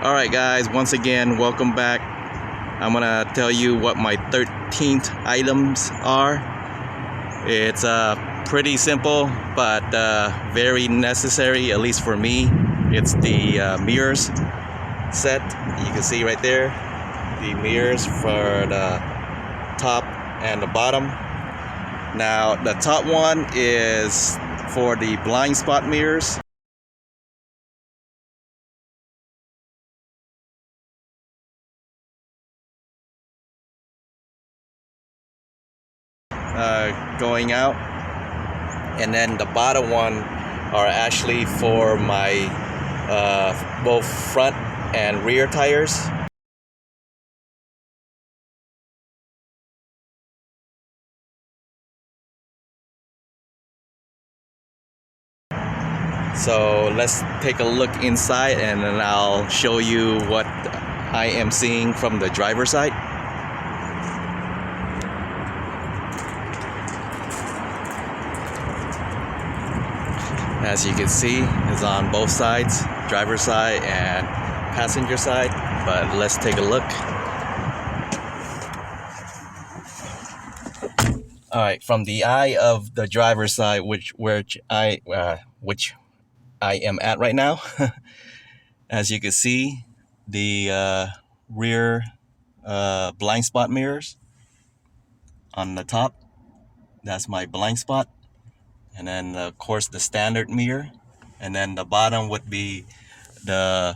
Alright guys, once again, welcome back. I'm gonna tell you what my 13th items are. It's pretty simple, but very necessary, at least for me. It's the mirrors set. You can see right there, the mirrors for the top and the bottom. Now, the top one is for the blind spot mirrors. Going out, and then the bottom one are actually for my both front and rear tires. So let's take a look inside, and then I'll show you what I am seeing from the driver's side. As you can see, it's on both sides, driver's side and passenger side. But let's take a look. All right, from the eye of the driver's side, which I am at right now, as you can see, the rear blind spot mirrors on the top. That's my blind spot. And then of course the standard mirror, and then the bottom would be the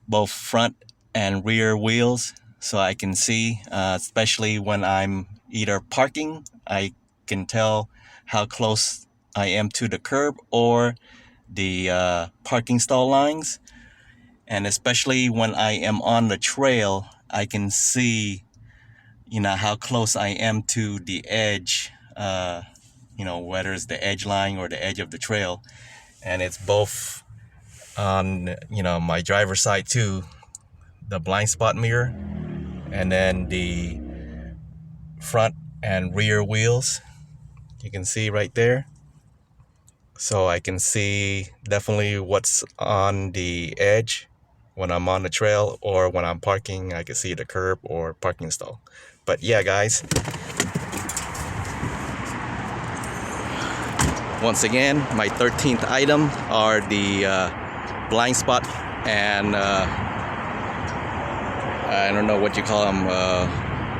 both front and rear wheels, so I can see, especially when I'm either parking, I can tell how close I am to the curb or the parking stall lines. And especially when I am on the trail, I can see, how close I am to the edge, whether it's the edge line or the edge of the trail. And it's both on, my driver's side too, the blind spot mirror, and then the front and rear wheels. You can see right there. So I can see definitely what's on the edge when I'm on the trail, or when I'm parking, I can see the curb or parking stall. But yeah, guys, once again, my 13th item are the blind spot and I don't know what you call them,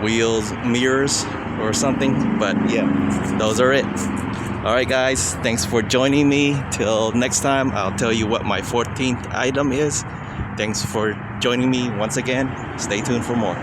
wheels, mirrors or something, but yeah, those are it. Alright guys, thanks for joining me. Till next time, I'll tell you what my 14th item is. Thanks for joining me once again. Stay tuned for more.